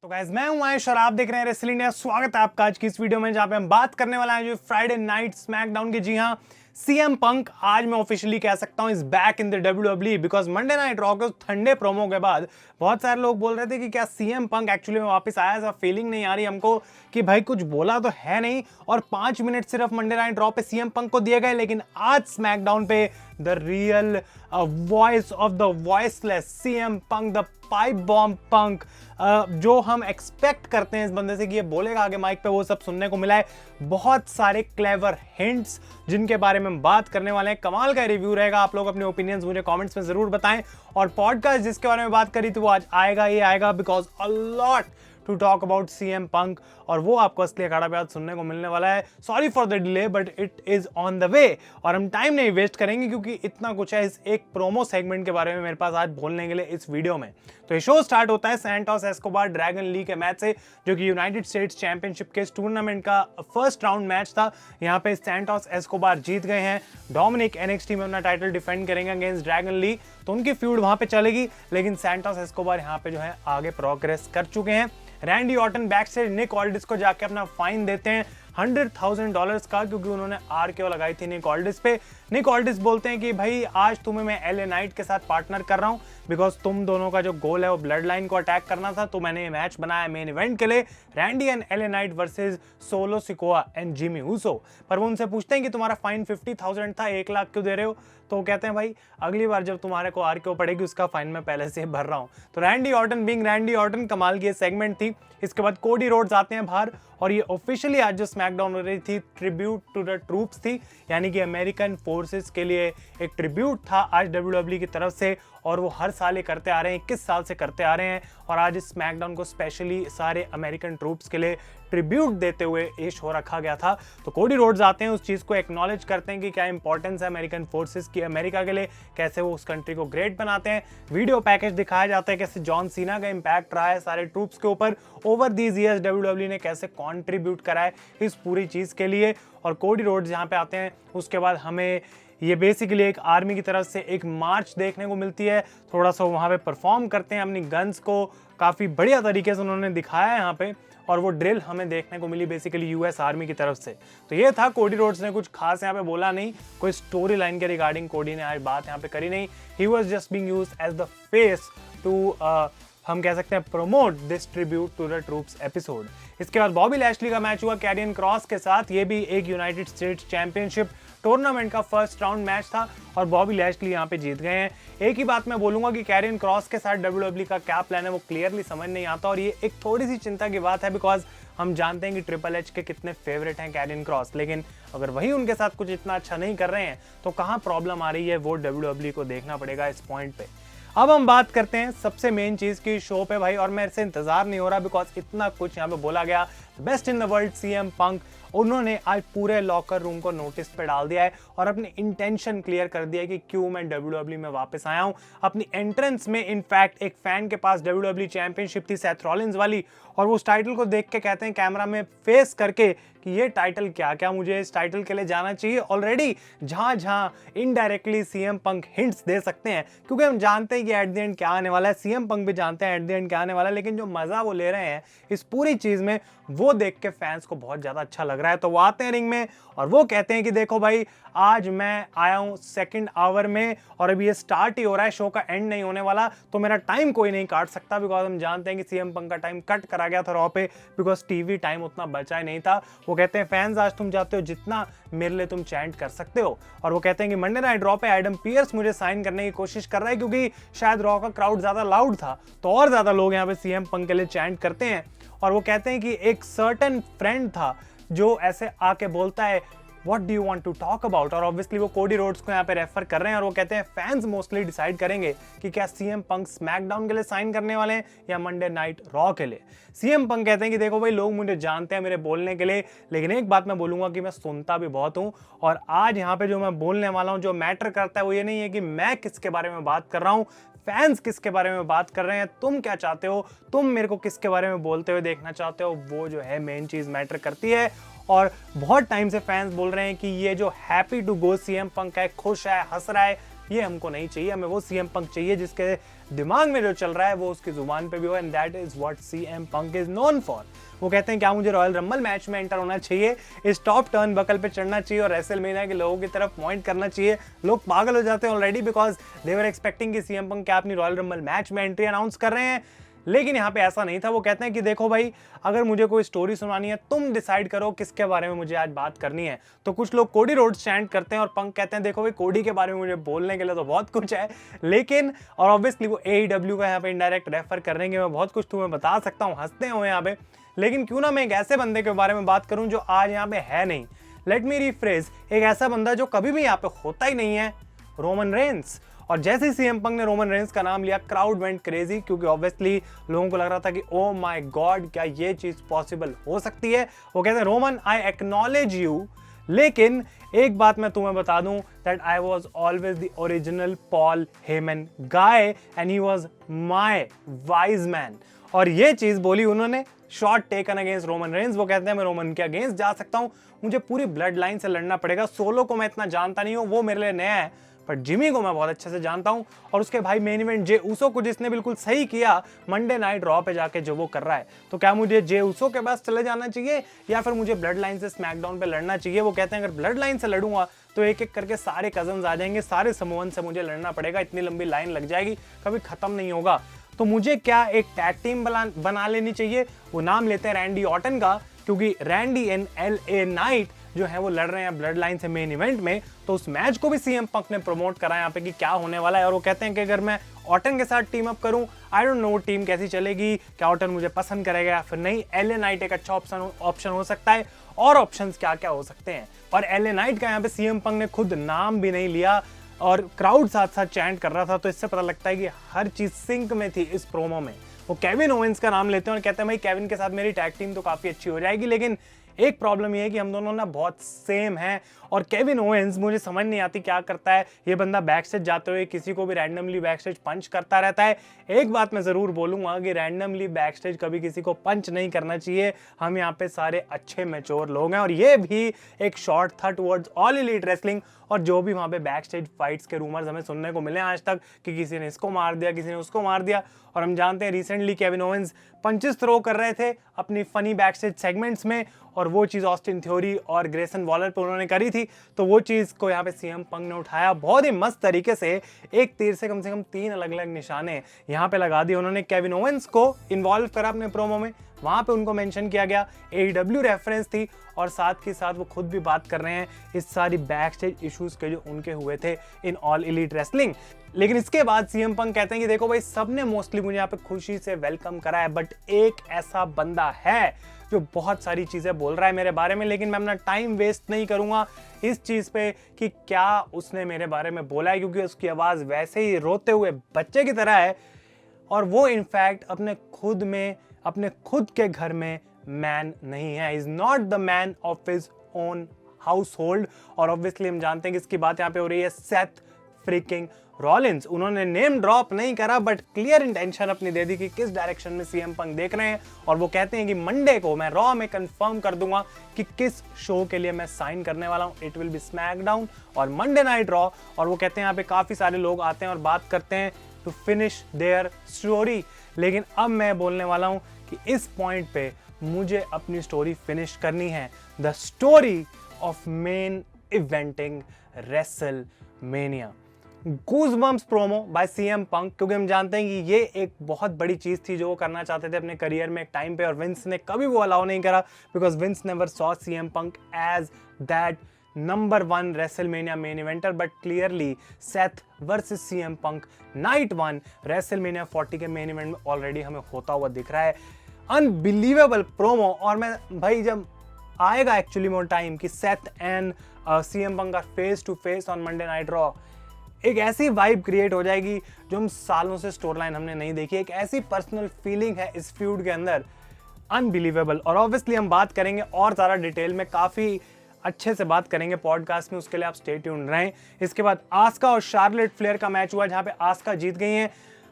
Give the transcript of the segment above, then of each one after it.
तो गाइस मैं हूं आयुष और आप देख रहे हैं रेसलिंग इंडिया। स्वागत है आपका आज की इस वीडियो में जहां पे हम बात करने वाला है जो फ्राइडे नाइट स्मैकडाउन की। जी हां, सीएम पंक आज मैं ऑफिशियली कह सकता हूं is back in the WWE because Monday night raw के ठंडे प्रोमो के बाद बहुत सारे लोग बोल रहे थे कि क्या सीएम पंक एक्चुअली में वापस आया। ऐसा फीलिंग नहीं आ रही हमको कि भाई कुछ बोला तो है नहीं, और 5 मिनट सिर्फ मंडे नाइट रॉ पे सीएम पंक को दिए गए, लेकिन आज स्मैकडाउन पे the real voice of the voiceless CM Punk, the pipe bomb Punk, जो हम एक्सपेक्ट करते हैं इस बंदे से कि ये बोलेगा आगे माइक पे, वो सब सुनने को मिला है। बहुत सारे क्लेवर हिंट्स जिनके बारे में हम बात करने वाले हैं। कमाल का रिव्यू रहेगा। आप लोग अपने ओपिनियंस मुझे कमेंट्स में जरूर बताएं, और पॉडकास्ट जिसके बारे में बात करी थी वो आज आएगा ही आएगा because a lot to talk about CM Punk, और वो आपको असली अखाड़ा पे आज सुनने को मिलने वाला है। Sorry for the delay but it is on the way, और हम टाइम नहीं वेस्ट करेंगे क्योंकि इतना कुछ है इस एक प्रोमो सेगमेंट के बारे में मेरे पास आज बोलने के लिए इस वीडियो में। तो ये शो स्टार्ट होता है सैंटोस एस्कोबार ड्रैगन ली के मैच से, जो कि यूनाइटेड स्टेट्स चैंपियनशिप के इस टूर्नामेंट का फर्स्ट राउंड मैच था। यहाँ पे सैंटोस एस्कोबार जीत गए हैं। डोमिनिक एनएक्सटी में अपना टाइटल डिफेंड करेंगे अगेंस्ट ड्रैगन ली, तो उनकी फ्यूड वहां पे चलेगी, लेकिन सैंटोस एस्कोबार यहाँ पे जो है आगे प्रोग्रेस कर चुके हैं। रैंडी ऑर्टन बैक से निक ऑल्डिस को जाके अपना फाइन देते हैं $100,000 का, क्योंकि उन्होंने आरकेओ लगाई थी निक ऑल्डिस पे। निक ऑल्डिस बोलते हैं कि भाई आज तुम्हें मैं एलए नाइट के साथ पार्टनर कर रहा हूं बिकॉज तुम दोनों का जो गोल है वो ब्लड लाइन को अटैक करना था, तो मैंने ये मैच बनाया मेन इवेंट के लिए, Randy and LA night versus solo Sikoa and Jimmy Uso. पर वो उनसे पूछते हैं कि तुम्हारा फाइन 50,000 था, 1 लाख क्यों दे रहे हो? तो वो कहते हैं भाई अगली बार जब तुम्हारे को आरकेओ पड़ेगी उसका फाइन मैं पहले से भर रहा हूं। तो Randy Orton being Randy Orton, कमाल की सेगमेंट थी। इसके बाद कोडी रोड्स आते हैं बाहर, और ये ऑफिशियली आज जो स्मैकडाउन हो रही थी ट्रिब्यूट टू द ट्रूप्स थी, यानी कि अमेरिकन फोर्सेस के लिए एक ट्रिब्यूट था आज डब्ल्यूडब्ल्यूई की तरफ से, और वो हर साल ये करते आ रहे हैं, 21 साल से करते आ रहे हैं, और आज इस स्मैकडाउन को स्पेशली सारे अमेरिकन ट्रूप्स के लिए ट्रिब्यूट देते हुए ये शो रखा गया था। तो कोडी रोड्स आते हैं, उस चीज़ को एक्नॉलेज करते हैं कि क्या इंपॉर्टेंस है अमेरिकन फोर्सेस की अमेरिका के लिए, कैसे वो उस कंट्री को ग्रेट बनाते हैं। वीडियो पैकेज दिखाया जाता है कैसे जॉन सीना का इंपैक्ट रहा है सारे ट्रूप्स के ऊपर ओवर दीज ईयर्स, डब्ल्यूडब्ल्यूई ने कैसे कॉन्ट्रीब्यूट करा है इस पूरी चीज़ के लिए। और कोडी रोड्स यहाँ पे आते हैं, उसके बाद हमें ये बेसिकली एक आर्मी की तरफ से एक मार्च देखने को मिलती है। थोड़ा सा वहाँ पे परफॉर्म करते हैं अपनी गन्स को, काफ़ी बढ़िया तरीके से उन्होंने दिखाया है यहाँ पे, और वो ड्रिल हमें देखने को मिली बेसिकली यूएस आर्मी की तरफ से। तो ये था, कोडी रोड्स ने कुछ खास यहाँ पे बोला नहीं, कोई स्टोरी लाइन के रिगार्डिंग कोडी ने आज बात यहाँ पे करी नहीं। He was just being used as the face to हम कह सकते हैं promote this tribute to the troops episode. इसके बाद बॉबी लैशली का मैच हुआ कैरियन क्रॉस के साथ। ये भी एक यूनाइटेड स्टेट्स चैंपियनशिप टूर्नामेंट का फर्स्ट राउंड मैच था, और बॉबी लैशली यहाँ पे जीत गए हैं। एक ही बात मैं बोलूंगा कि कैरियन क्रॉस के साथ डब्ल्यूडब्ल्यूई का क्या प्लान है वो क्लियरली समझ नहीं आता, और ये एक थोड़ी सी चिंता की बात है बिकॉज हम जानते हैं कि ट्रिपल एच के कितने फेवरेट हैं कैरियन क्रॉस, लेकिन अगर वही उनके साथ कुछ इतना अच्छा नहीं कर रहे हैं तो कहाँ प्रॉब्लम आ रही है वो डब्ल्यूडब्ल्यूई को देखना पड़ेगा इस पॉइंट पे। अब हम बात करते हैं सबसे मेन चीज की शो पे भाई, और मेरे से इंतजार नहीं हो रहा बिकॉज इतना कुछ यहाँ पे बोला गया। Best in the world CM Punk, उन्होंने आज पूरे लॉकर रूम को नोटिस पे डाल दिया है और अपनी इंटेंशन क्लियर कर दिया है कि क्यों मैं डब्ल्यूडब्ल्यूई में वापस आया हूं। अपनी एंट्रेंस में इनफैक्ट एक फैन के पास डब्ल्यूडब्ल्यूई चैंपियनशिप थी सेथ रॉलिंस वाली, और वो उस टाइटल को देख के कहते हैं कैमरा में फेस करके कि ये टाइटल क्या मुझे इस टाइटल के लिए जाना चाहिए। ऑलरेडी जहां इनडायरेक्टली सीएम पंक हिंट्स दे सकते हैं, क्योंकि हम जानते हैं कि एट द एंड क्या आने वाला है, सीएम पंक भी जानते हैं एट द एंड क्या आने वाला है, लेकिन जो मजा वो ले रहे हैं इस पूरी चीज में वो देख के फैंस को बहुत ज्यादा अच्छा लग रहा है। तो वो आते हैं रिंग में और वो कहते हैं कि देखो भाई आज मैं आया हूं सेकंड आवर में, और अभी ये स्टार्ट ही हो रहा है, शो का एंड नहीं होने वाला, तो मेरा टाइम कोई नहीं काट सकता बिकॉज हम जानते हैं कि सीएम पंक का टाइम कट करा गया था रॉ पे बिकॉज टीवी टाइम उतना बचा ही नहीं था। वो कहते हैं फैंस आज तुम चाहते हो जितना मेरे लिए तुम चैंट कर सकते हो, और वो कहते हैं कि मंडे नाइट रॉ पे एडम पियर्स मुझे साइन करने की कोशिश कर रहा है क्योंकि शायद रॉ का क्राउड ज्यादा लाउड था, तो और ज्यादा लोग यहाँ पे सीएम पंक के लिए चैंट करते हैं। और वो कहते हैं कि एक सर्टेन फ्रेंड था जो ऐसे आके बोलता है what do you want to talk about, और ऑब्वियसली वो कोडी रोड्स को यहाँ पे रेफर कर रहे हैं, और वो कहते हैं फैंस मोस्टली डिसाइड करेंगे कि क्या सीएम पंक स्मैकडाउन के लिए साइन करने वाले हैं या मंडे नाइट रॉ के लिए। सीएम पंक कहते हैं कि देखो भाई लोग मुझे जानते हैं मेरे बोलने के लिए, लेकिन एक बात मैं बोलूंगा कि मैं सुनता भी बहुत हूं, और आज यहाँ पे जो मैं बोलने वाला हूँ जो मैटर करता है वो ये नहीं है कि मैं किसके बारे में बात कर रहा हूँ, फैंस किसके बारे में बात कर रहे हैं, तुम क्या चाहते हो, तुम मेरे को किसके बारे में बोलते हुए देखना चाहते हो, वो जो है मेन चीज मैटर करती है। और बहुत टाइम से फैंस बोल रहे हैं कि ये जो happy to go CM Punk है, खुश है, हंस रहा है, ये हमको नहीं चाहिए, हमें वो सीएम पंक चाहिए जिसके दिमाग में जो चल रहा है वो उसकी जुबान पे भी हो, and that is what CM Punk is known for. वो कहते हैं क्या मुझे रॉयल रंबल मैच में एंटर होना चाहिए, इस टॉप टर्न बकल पे चढ़ना चाहिए और रेसलमेनिया के लोगों की तरफ पॉइंट करना चाहिए। लोग पागल हो जाते हैं already because they were expecting कि सीएम पंक क्या अपनी रॉयल रंबल मैच में एंट्री अनाउंस कर रहे हैं, लेकिन यहाँ पे ऐसा नहीं था। वो कहते हैं कि देखो भाई, अगर मुझे कोई स्टोरी सुनानी है तुम डिसाइड करो किसके बारे में मुझे आज बात करनी है। तो कुछ लोग कोडी रोड स्टैंड करते हैं और पंक कहते हैं देखो भाई, कोडी के बारे में मुझे बोलने के लिए तो बहुत कुछ है, लेकिन और ऑब्वियसली वो AEW का यहाँ पे इनडायरेक्ट रेफर करेंगे, मैं बहुत कुछ तुम्हें बता सकता हूँ, हंसते हो यहाँ पे, लेकिन क्यों ना मैं एक ऐसे बंदे के बारे में बात करूं जो आज यहाँ पे है नहीं। लेट मी रीफ्रेज, एक ऐसा बंदा जो कभी भी यहाँ पे होता ही नहीं है, रोमन रेंस। और जैसे ही सीएम पंक ने रोमन रेंस का नाम लिया, क्राउड वेंट क्रेजी, क्योंकि ऑब्वियसली लोगों को लग रहा था कि ओ माय गॉड, क्या ये चीज पॉसिबल हो सकती है। वो कहते हैं रोमन, आई एक्नॉलेज यू, लेकिन एक बात मैं तुम्हें बता दूं that I was always the original Paul Heyman guy and he was my wise man. और ये चीज बोली उन्होंने shot taken against Roman Reigns. वो कहते हैं मैं रोमन के अगेंस्ट जा सकता हूं, मुझे पूरी ब्लड लाइन से लड़ना पड़ेगा, सोलो को मैं इतना जानता नहीं हूं, वो मेरे लिए नया है, पर जिमी को मैं बहुत अच्छे से जानता हूं। और उसके भाई मेन इवेंट जे उसो को जिसने बिल्कुल सही किया मंडे नाइट रॉ पे जाके जो वो कर रहा है, तो क्या मुझे जे उसो के पास चले जाना चाहिए या फिर मुझे ब्लड लाइन से स्मैकडाउन पे लड़ना चाहिए। वो कहते हैं अगर ब्लड लाइन से लड़ूंगा तो एक एक करके सारे कजन्स आ जाएंगे, सारे समूहन से मुझे लड़ना पड़ेगा, इतनी लंबी लाइन लग जाएगी, कभी खत्म नहीं होगा। तो मुझे क्या एक टैग टीम बना लेनी चाहिए। वो नाम लेते हैं रैंडी ऑर्टन का, क्योंकि रैंडी एंड LA नाइट जो है वो लड़ रहे हैं ब्लड लाइन से मेन इवेंट में। तो उस मैच को भी सीएम पंक ने प्रमोट करा यहाँ पे कि क्या होने वाला है। और वो कहते हैं कि अगर मैं ऑर्टन के साथ टीम अप करूं, आई डोंट नो टीम कैसी चलेगी, क्या ऑर्टन मुझे पसंद करेगा या फिर नहीं। LA नाइट एक अच्छा ऑप्शन हो सकता है, और ऑप्शंस क्या क्या हो सकते हैं। और LA नाइट का यहाँ पे सीएम पंक ने खुद नाम भी नहीं लिया और क्राउड साथ साथ चैंट कर रहा था, तो इससे पता लगता है कि हर चीज सिंक में थी इस प्रोमो में। वो केविन ओवेंस का नाम लेते हैं और कहते हैं भाई केविन के साथ मेरी टैग टीम तो काफी अच्छी हो जाएगी, लेकिन एक प्रॉब्लम ये है कि हम दोनों ना बहुत सेम हैं। और केविन ओवेंस मुझे समझ नहीं आती क्या करता है ये बंदा, बैकस्टेज जाते हुए किसी को भी रैंडमली बैकस्टेज पंच करता रहता है। एक बात मैं जरूर बोलूंगा कि रैंडमली बैकस्टेज कभी किसी को पंच नहीं करना चाहिए। हम यहाँ पे सारे अच्छे मैच्योर लोग हैं, और ये भी एक शॉट था टुवर्ड्स ऑल एलीट रेसलिंग। और जो भी वहाँ पे बैकस्टेज फाइट्स के रूमर्स हमें सुनने को मिले आज तक कि किसी ने इसको मार दिया, किसी ने उसको मार दिया, और हम जानते हैं recently Kevin Owens punches throw कर रहे थे अपनी फनी बैकस्टेज सेगमेंट्स में, और वो चीज़ ऑस्टिन थ्योरी और ग्रेसन वॉलर पे उन्होंने करी थी। तो वो चीज़ को यहाँ पे सीएम पंक ने उठाया बहुत ही मस्त तरीके से, एक तीर से कम 3 अलग अलग निशाने यहाँ पे लगा दिए उन्होंने। केविन ओवेंस को इन्वॉल्व करा अपने प्रोमो में, वहाँ पे उनको मेंशन किया गया, AEW रेफरेंस थी, और साथ ही साथ वो खुद भी बात कर रहे हैं इस सारी बैकस्टेज इश्यूज के जो उनके हुए थे इन ऑल एलीट रेसलिंग। लेकिन इसके बाद सीएम पंक कहते हैं कि देखो भाई, सबने मोस्टली मुझे यहाँ पे खुशी से वेलकम करा है, बट एक ऐसा बंदा है जो बहुत सारी चीजें बोल रहा है मेरे बारे में, लेकिन मैं अपना टाइम वेस्ट नहीं करूंगा इस चीज पे कि क्या उसने मेरे बारे में बोला है, क्योंकि उसकी आवाज वैसे ही रोते हुए बच्चे की तरह है, और वो इनफैक्ट अपने खुद के घर में मैन नहीं है। Is not the man of his own house hold. और ऑब्वियसली हम जानते हैं कि इसकी बात यहाँ पे हो रही है सेथ फ्रीकिंग रॉलिंस। उन्होंने नेम ड्रॉप नहीं करा, बट क्लियर इंटेंशन अपनी दे दी कि किस डायरेक्शन में सीएम पंक देख रहे हैं। और वो कहते हैं कि मंडे को मैं रॉ में कंफर्म कर दूंगा कि किस शो के लिए मैं साइन करने वाला हूं। इट विल बी स्मैकडाउन और मंडे नाइट रॉ। और वो कहते हैं यहाँ पे काफी सारे लोग आते हैं और बात करते हैं टू फिनिश देयर स्टोरी, लेकिन अब मैं बोलने वाला हूं कि इस पॉइंट पे मुझे अपनी स्टोरी फिनिश करनी है, the story of main eventing WrestleMania. Goosebumps promo by CM Punk, क्योंकि हम जानते हैं कि ये एक बहुत बड़ी चीज थी जो वो करना चाहते थे अपने करियर में एक टाइम पे, और विंस ने कभी वो अलाउ नहीं करा, because Vince never saw CM Punk as that number 1 WrestleMania main eventer, but clearly Seth versus CM Punk night 1 WrestleMania 40 के मेन इवेंट में ऑलरेडी हमें होता हुआ दिख रहा है। Unbelievable promo. और मैं भाई, जब आएगा एक्चुअली मोर टाइम कि सेथ एंड सीएम पंक का face to face on Monday night Raw, एक ऐसी वाइब क्रिएट हो जाएगी जो हम सालों से स्टोरी लाइन हमने नहीं देखी। एक ऐसी पर्सनल फीलिंग है इस फ्यूड के अंदर, अनबिलीवेबल। और ऑब्वियसली हम बात करेंगे और ज़्यादा डिटेल में, काफ़ी अच्छे से बात करेंगे पॉडकास्ट में, उसके लिए आप स्टे ट्यून्ड रहें। इसके बाद आस्का और शार्लेट फ्लेयर का मैच हुआ, जहाँ पे आस्का जीत गई हैं।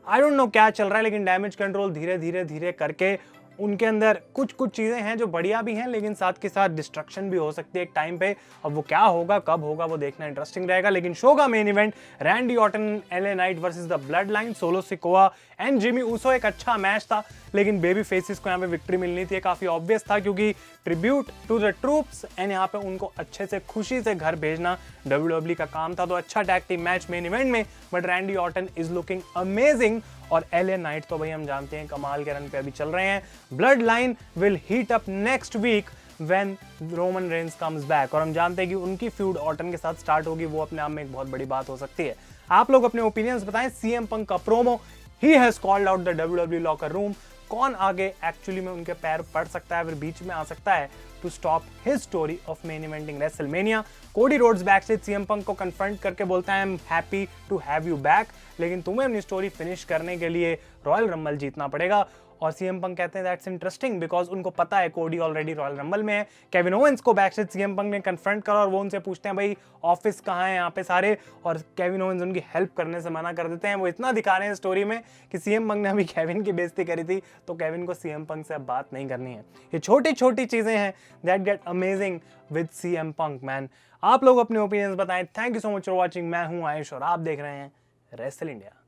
आई डोंट नो क्या चल रहा है, लेकिन डैमेज कंट्रोल धीरे धीरे करके उनके अंदर कुछ कुछ चीज़ें हैं जो बढ़िया भी हैं, लेकिन साथ के साथ डिस्ट्रक्शन भी हो सकती है एक टाइम पे। अब वो क्या होगा, कब होगा, वो देखना इंटरेस्टिंग रहेगा। लेकिन शो का main event Randy Orton LA night versus the blood line, solo Sikoa and Jimmy Uso, एक अच्छा मैच था। लेकिन बेबी फेसिस को यहाँ पे विक्ट्री मिलनी थी, काफ़ी ऑब्वियस था, क्योंकि tribute to the troops and यहाँ पे उनको अच्छे से खुशी से घर भेजना WWE का काम था। तो अच्छा tag team match main event में, but Randy Orton is looking amazing. और एलए नाइट तो भाई हम जानते हैं कमाल के रन पे अभी चल रहे हैं। Bloodline will heat up next week when Roman Reigns comes back, और हम जानते हैं कि उनकी फ्यूड ऑर्टन के साथ स्टार्ट होगी, वो अपने आप में एक बहुत बड़ी बात हो सकती है। आप लोग अपने ओपिनियंस बताएं। सीएम पंक का promo, he has called out the WWE locker room, कौन आगे एक्चुअली में उनके पैर पड़ सकता है, फिर बीच में आ सकता है to stop his story of main eventing WrestleMania. Cody Rhodes back से सीएम पंक को कन्फ्रंट करके बोलता है I am happy to have you back, लेकिन तुम्हें अपनी स्टोरी फिनिश करने के लिए रॉयल रंबल जीतना पड़ेगा। और सीएम पंक कहते हैं दैट्स इंटरेस्टिंग, बिकॉज उनको पता है कोडी ऑलरेडी रॉयल रंबल में है। केविन ओवेंस को बैक से सीएम पंक ने कन्फ्रंट करा और वो उनसे पूछते हैं भाई ऑफिस कहाँ है यहाँ पे सारे, और केविन ओवेंस उनकी हेल्प करने से मना कर देते हैं। वो इतना दिखा रहे हैं स्टोरी में कि सीएम पंक ने अभी केविन की बेइज्जती करी थी, तो केविन को सीएम पंक से अब बात नहीं करनी है। ये छोटी छोटी चीजें हैं that get amazing with CM Punk man. आप लोग अपने ओपिनियंस बताएं। Thank you so much for watching. मैं हूं आयुष और आप देख रहे हैं रेसल इंडिया।